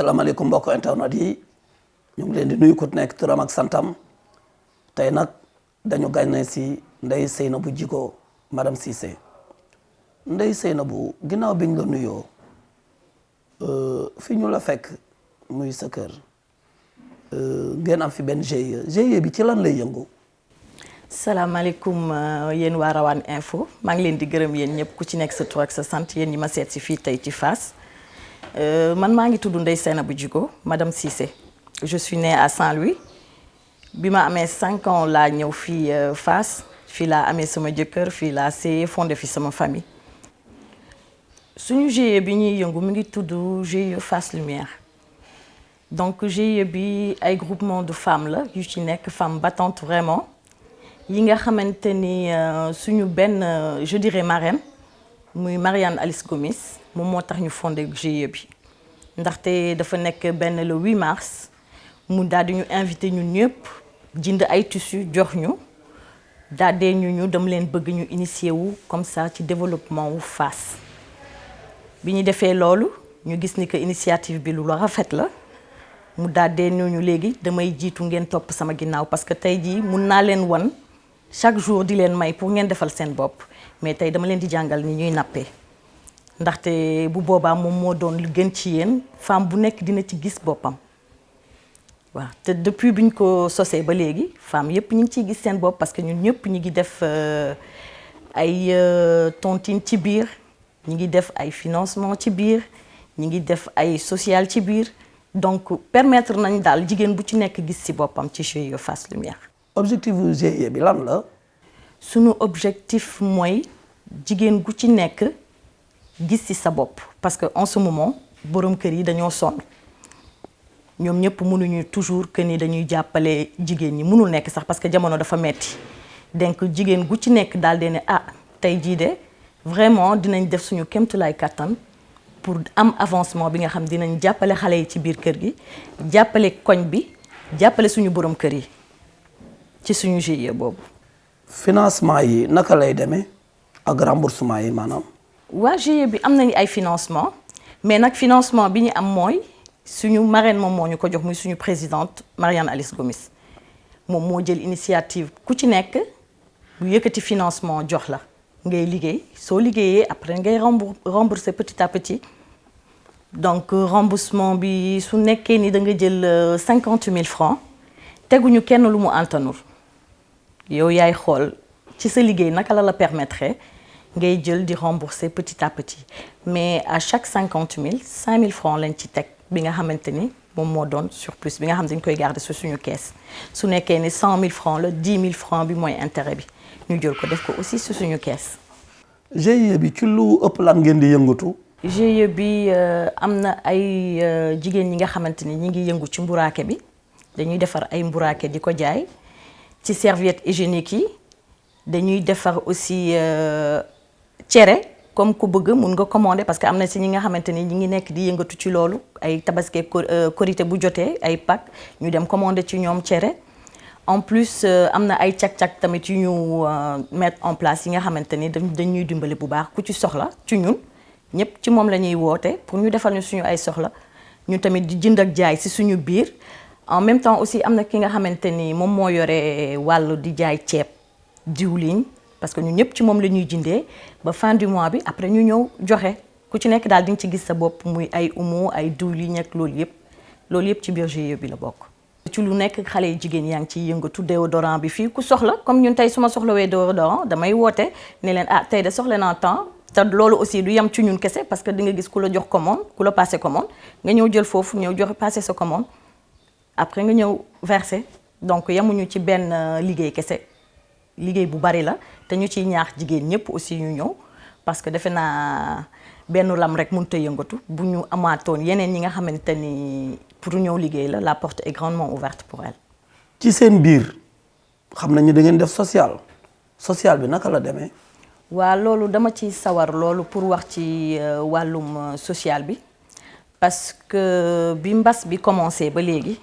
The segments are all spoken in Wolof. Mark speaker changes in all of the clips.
Speaker 1: asalaamaaleykum mbokk internet yi ñu ngi leen di nuyu ku nekk turam ak santam tey nag dañu gàññe si Ndeye Seynabou Djigo madame Cissé Ndeye Seynabou ginnaaw biñ la nuyoo fi ñu la fekk muy sa kër ngeen am fi benn GIE bi ci lan lay yëngu.
Speaker 2: salaamaaleykum yéen waa Rawane Info maa ngi leen di gërëm yéen ñëpp ku ci nekk sa tur ak sa sant yéen ñi ma seet si fii tey ci Fass man maa ngi tudd Ndeye Seynabou Djigo madame Cissé je suis née à Saint-Louis bi ma amee 5 ans laa ñëw fii Fass fii laa amee sama jëkkër fii laa see fondé fi sama famille suñu GIE bi ñuy yëngu mi ngi tudd GIE Fass Lumière donc GIE bi ay groupement de femmes la yu ci nekk femmes battantes vraiment yi nga xamante ni suñu benn je dirais marraine muy Marianne Alice Gomis moom moo tax ñu fondé GIE bi ndaxte dafa nekk benn le 8 mars mu daal di ñu invité ñun ñëpp jënd ay tissus jox ñu daal di ñu dama leen bëgg ñu initier wu comme ça ci développement wu Fass bi ñu defee loolu ñu gis ni que initiative bi lu rafet la mu daal di ñu léegi damay jiitu ngeen topp sama ginnaaw parce que tey jii mun naa leen wan chaque jour di leen may pour ngeen defal seen bopp mais tey dama leen di jàngal ni ñuy nappee ndaxte bu boobaa moom moo doon lu gën ci yéen femme bu nekk dina ci gis boppam waaw te depuis bi ñu ko sosee ba léegi femme yëpp ñu ngi ciy gis seen bopp parce que ñun ñëpp ñu ngi def ay tontine ci biir ñu ngi def ay financement ci biir ñu ngi def ay social ci biir donc permettre nañ daal jigéen bu ci nekk gis ci boppam ci GIE Fass Lumière.
Speaker 1: objectif GIE bi lan la.
Speaker 2: sunu objectif mooy jigéen gu ci nekk gis ci sa bopp parce que en ce moment borom kër yi dañoo sonn ñoom ñëpp mënuñu toujours que ni dañuy jàppale jigéen ñi mënul nekk sax parce que jamono dafa metti donc jigéen gu ci nekk daal de ne ah tey jii de vraiment dinañ def suñu kéemtulaay kattan pour am avancement bi nga xam dinañ jàppale xale yi ci biir kër gi jàppale koñ bi jàppale suñu borom kër yi ci suñu GIE boobu.
Speaker 1: financement yi naka lay demee ak remboursement yi maanaam.
Speaker 2: waa GIE bi am nañu ay financement mais nag financement bi ñu am mooy suñu marraine moom moo ñu ko jox muy suñu présidente Marianne Alice Gomis moom moo jël initiative ku ci nekk bu yëkkati financement jox la ngay liggéey soo liggéeyee après ngay rembourser petit à petit donc remboursement bi su nekkee ni da nga jël 50 000 francs teguñu kenn lu mu antanul yow yaay xool ci sa liggéey naka la permettre ngay jël di rembourser petit à petit mais à chaque 50 000 5 000 francs lañ ci teg bi nga xamante ni moom moo doon surplus bi nga xam dañ koy garder sur suñu caisse su nekkee ni 100 000 francs la 10 000 francs bi mooy intérêt bi ñu jël ko def ko aussi sur suñu caisse.
Speaker 1: GIE bi ci lu ëpp lan ngeen di yëngatu.
Speaker 2: GIE bi am na ay jigéen ñi nga xamante ni ñi ngi yëngu ci mburaake bi dañuy defar ay mburaake di ko jaay ci serviette hygiénique yi dañuy defar aussi cere comme ku bëgg mun nga commander parce que am na si ñi nga xamante ni ñi ngi nekk di yëngatu ci loolu ay tabaski korité bu jotee ay pack ñu dem commander ci ñoom cere en plus am na ay cag-cag tamit yu ñu mettre en place yi nga xamante ni dañuy dimbali bu baax ku ci soxla ci ñun ñëpp ci moom la ñuy woote pour ñu defal ñu suñu ay soxla ñu tamit di jënd ak jaay si suñu biir en même temps aussi am na ki nga xamante ni moom moo yore wàllu di jaay ceeb diwlin parce que ñun ñëpp ci moom la ñuy jëndee ba fin du mois bi après ñu ñëw joxe ku ci nekk daal di nga ci gis sa bopp muy ay umu ay diwlin ak loolu yëpp ci biir GIE bi la bokk. ci lu nekk xale yu jigéen yaa ngi ciy yëngatu déodorant bi fii ku soxla comme ñun tey su ma soxlawee déodorant damay woote ne leen ah tey de soxla naa temps te loolu aussi du yem ci ñun kese parce que di nga gis ku la jox commande ku la passé commande nga ñëw jël foofu ñëw joxe passé sa commande après nga ñëw verser donc yemuñu ci benn liggéey kese liggéey bu bari la te ñu ciy ñaax jigéen ñëpp aussi ñu ñëw parce que defe naa benn lam rek mënut a yëngatu bu ñu amaatoon yeneen ñi nga xamante ni pour ñëw liggéey la porte est grandement ouverte pour elle.
Speaker 1: ci seen biir xam nañu da ngeen def social bi naka la demee.
Speaker 2: waa loolu dama ci sawar loolu pour wax ci wàllum social bi parce que bi mbas bi commencé ba léegi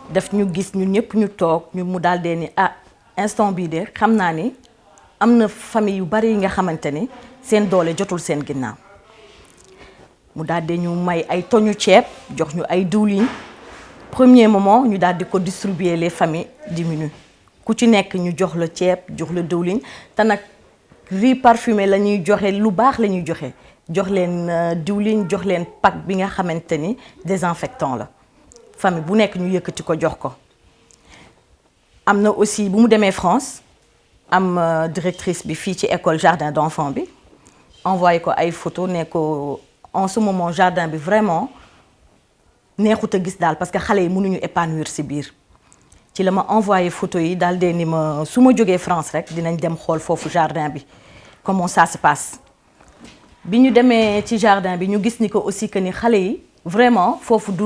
Speaker 2: daf ñu gis ñun ñëpp ñu toog ñu mu daal dee ni ah instant bii de xam naa ni am na famille yu bari yi nga xamante ni seen doole jotul seen ginnaaw mu daal di ñu may ay toñu ceeb jox ñu ay diwlin premier moment ñu daal di ko distribuer les familles diminues ku ci nekk ñu jox la ceeb jox la diwlin te nag riz parfumé la ñuy joxe lu baax la ñuy jox leen diwlin jox leen pack bi nga xamante ni désinfectant la famille bu nekk ñu yëkkati ko jox ko. am na aussi bu mu demee France am directrice bi fii ci école jardin d'enfants bi envoyé ko ay photo ne ko en ce moment jardin bi vraiment neexut a gis daal parce que xale yi mënuñu épanouir ci biir ci la ma envoyé photo yi daal de ni ma su ma jógee France rek dinañ dem xool foofu jardin bi comment ça se passe. bi ñu demee ci jardin bi ñu gis ni ko aussi que ni xale yi vraiment foofu du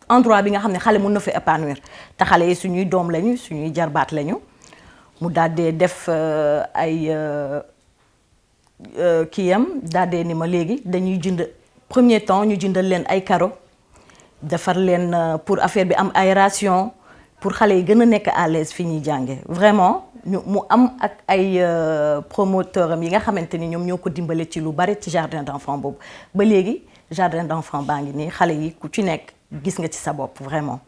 Speaker 2: endroit bi nga xam ne xale mën na fa épanouir te xale yi suñuy doom lañu suñuy jarbaat lañu mu daal di def ay kiyam daal di ni ma léegi dañuy jënd premier temps ñu jëndal leen ay carreaux defar leen pour affaire bi am aération pour xale yi gën a nekk à l'aise fi ñuy jànge vraiment mu am ak ay promoteur am yi nga xamante ni ñoom ñoo ko dimbale ci lu bari ci jardin d'enfants boobu ba léegi jardin d'enfants baa ngi nii xale yi ku ci nekk gis nga ci sa bopp vraiment.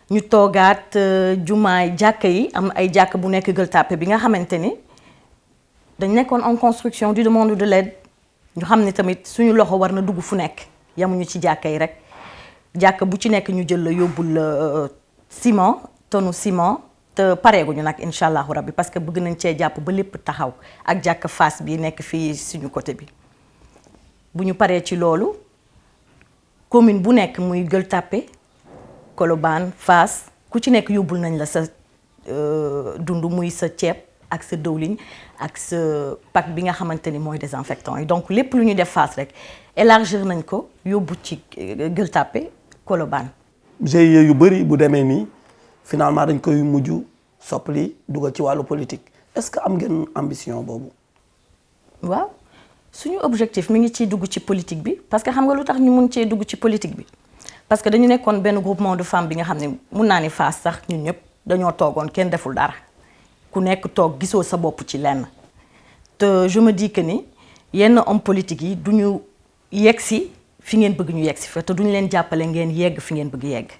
Speaker 2: ñu toogaat jumaay jàkka yi am ay jàkka bu nekk Gueule Tapée bi nga xamante ni dañ nekkoon en construction du demande de l'aide ñu xam ne tamit suñu loxo war na dugg fu nekk yamuñu ci jàkka yi rek jàkka bu ci nekk ñu jël la yóbbul ciment tonne ciment te pareeguñu nag incha allahu rabbi parce que bëgg nañ cee jàpp ba lépp taxaw ak jàkka Fass bi nekk fii suñu côté bi. bu ñu paree ci loolu commune bu nekk muy Gueule Tapée Colobane Fass ku ci nekk yóbbul nañ la sa dund muy sa ceeb ak sa dëwliñ ak sa pack bi nga xamante ni mooy désinfectant yi donc lépp lu ñu def Fass rek élargir nañ ko yóbbu ci Gueule Tapée Colobane.
Speaker 1: GIE yu bëri bu demee nii finalement dañ koy mujj soppali dugal ci wàllu politique est-ce que am ngeen ambition boobu.
Speaker 2: waaw suñu objectif mi ngi ciy dugg ci politique bi parce que xam nga lu tax ñu mun cee dugg ci politique bi parce que dañu nekkoon benn groupement de femmes bi nga xam ne mun naa ni Fass sax ñun ñëpp dañoo toogoon kenn deful dara ku nekk toog gisoo sa bopp ci lenn te je me dis que ni yenn homme politique yi du ñu yegg si fi ngeen bëgg ñu yegg si fa te duñu leen jàppale ngeen yegg fi ngeen bëgg yegg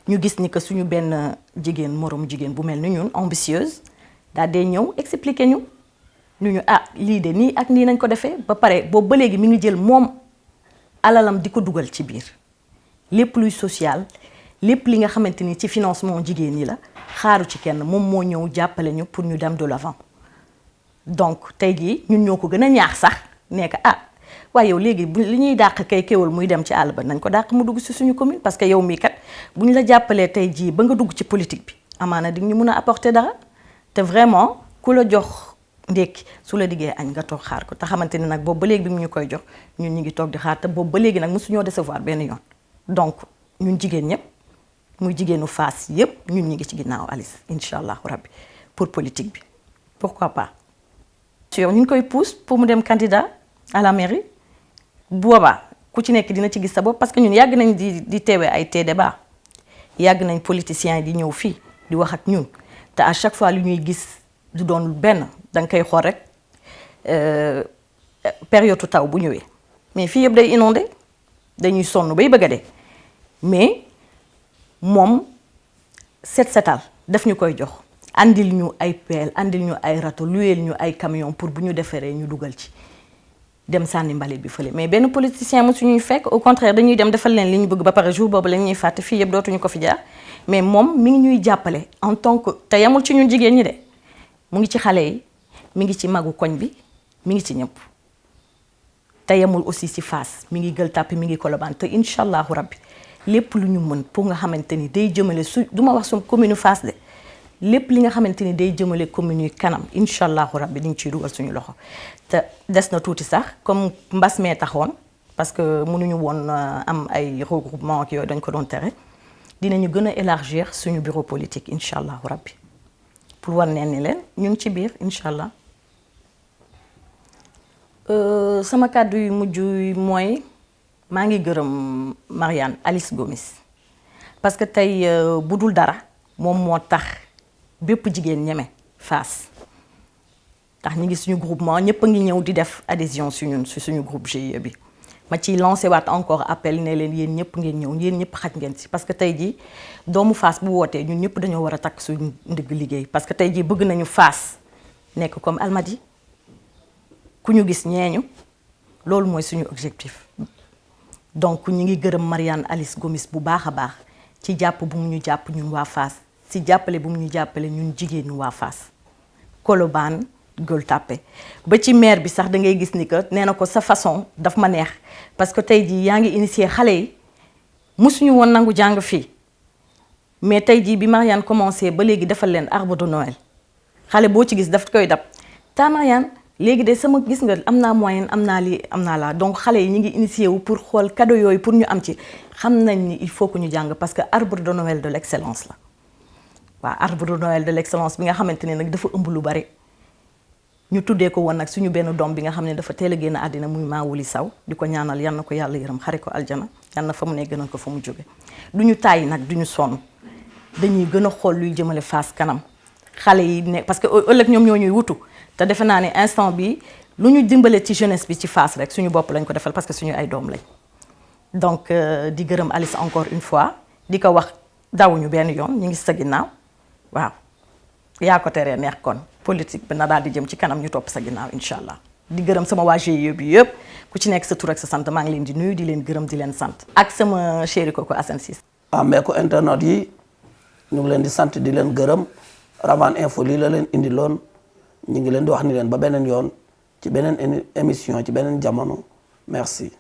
Speaker 2: ñu gis ni que suñu benn jigéen moroom jigéen bu mel ni ñun ambitieuse daal dee ñëw expliquer ñu lii de nii ak nii nañ ko defee ba pare boobu ba léegi mi ngi jël moom alalam di ko dugal ci biir lépp luy social lépp li nga xamante ni ci financement jigéen ñi la xaaru ci kenn moom moo ñëw jàppale ñu pour ñu dem de l'avant donc tey jii ñun ñoo ko gën a ñaax sax nekk waaye yow léegi bu li ñuy dàq kay kéwal muy dem ci àll ba nañ ko dàq mu dugg ci suñu commune parce que yow mii kat bu ñu la jàppalee tey jii ba nga dugg ci politique bi amaana di ñu mun a apporter dara te vraiment ku la jox ndékki su la diggee añ nga toog xaar ko te xamante ni nag boobu ba léegi bi mu ñu koy jox ñun ñu ngi toog di xaar te boobu ba léegi nag mosuñoo décevoir benn yoon donc ñun jigéen ñëpp muy jigéenu Fass yëpp ñun ñu ngi ci ginnaaw Alice incha allahu rabbi pour politique bi pourquoi pas. ñu ngi koy pousse pour mu dem candidat à la mairie boobaa ku ci nekk dina ci gis sa bopp parce que ñun yàgg nañ di teewee ay débat yàgg nañ politiciens yi di ñëw fii di wax ak ñun te à chaque fois lu ñuy gis du doon benn danga koy xool rek période taw bu ñëwee mais fii yëpp day inondé dañuy sonn bay bëgg a dee mais moom setal daf ñu koy jox andil ñu ay pelle andil ñu ay râteau luyeel ñu ay camion pour bu ñu defaree ñu dugal ci dem sànni mbalit bi fële mais benn politicien mu suñuy fekk au contraire dañuy dem defal leen li ñu bëgg ba pare jour boobu la ñuy fàtte fii yëpp dootuñu ko fi jaar mais moom mi ngi ñuy jàppale en tant que te yamul ci ñun jigéen ñi de mu ngi ci xale yi mi ngi ci magu koñ bi mi ngi ci ñëpp te yamul aussi ci Fass mi ngi Gueule Tapée mi ngi Colobane te incha allahu rabbi lépp lu ñu mën pour nga xamante ni day jëmale du ma wax suñu commune Fass de lépp li nga xamante ni day jëmale commune yi kanam incha allahu rabbi di ñu ciy dugal suñu loxo te des na tuuti sax comme mbas mee taxoon parce que mënuñu woon am ay regroupement ak yooyu dañ ko doon tere dinañu gën a élargir suñu bureau politique incha allahu rabbi pour war neen ni leen ñu ngi ci biir incha allah. sama kàddu yu mujj mooy maa ngi gërëm Marianne Alice Gomis parce que tey bu dul dara moom moo tax bépp jigéen ñeme Fass tax ñi ngi suñu groupement ñëpp a ngi ñëw di def adhésion si ñun si suñu groupe GIE bi ma ciy lancé waat encore appel ne leen yéen ñëpp ngeen ñëw yéen ñëpp xaj ngeen si parce que tey jii doomu Fass bu wootee ñun ñëpp dañoo war a takk suñu ndigg liggéey parce que tey jii bëgg nañu Fass nekk comme Almadies ku ñu gis ñeeñu loolu mooy suñu objectif donc ñu ngi gërëm Marianne Alice Gomis bu baax a baax ci jàpp bu mu ñu jàpp ñun waa Fass ci jàppale bu mu ñu jàppale ñun jigéen ñu waa Fass Colobane Gueule Tapée ba ci maire bi sax da ngay gis ni que nee na ko sa façon daf ma neex parce que tey jii yaa ngi initié xale yi mosuñu woon nangu jàng fii mais tey jii bi Marianne commencé ba léegi defal leen arbre de Noël xale boo ci gis daf koy dab ta Marianne léegi de sama gis nga am naa moyen am naa lii am naa laa donc xale yi ñu ngi initié wu pour xool cadeau yooyu pour ñu am ci xam nañ ni il faut que ñu jàng parce que arbre de Noël de l'excellence la waaw arbre de Noël de l'excellence bi nga xamante ne nag dafa ëmb lu bari ñu tuddee ko woon nag suñu benn doom bi nga xam ne dafa teel a génn àddina muy Maawuli Saw di ko ñaanal yal na ko yàlla yërëm xare ko aljana yal na fa mu ne gënal ko fa mu jóge du ñu tàyyi nag du ñu sonn dañuy gën a xool luy jëmale Fass kanam xale yi ne parce que ëllëg ñoom ñoo ñuy wutu te defe naa ne instant bi lu ñu dimbale ci jeunesse bi ci Fass rek suñu bopp lañ ko defal parce que suñu ay doom lañ donc di gërëm Alice encore une fois di ko wax dawuñu benn yoon ñu ngi sa ginnaaw waaw yaa ko teree neex kon politique bi na daal di jëm ci kanam ñu topp sa ginnaaw incha allah di gërëm sama waa GIE bi yëpp ku ci nekk sa tur ak sa sant maa ngi leen di nuyu di leen gërëm di leen sant ak sama chéri kooku Assane Cissé.
Speaker 1: mais ko internet yi ñu ngi leen di sant di leen gërëm Rawane Info lii la leen indi loon ñu ngi leen di wax ni leen ba beneen yoon ci beneen émission ci beneen jamono merci.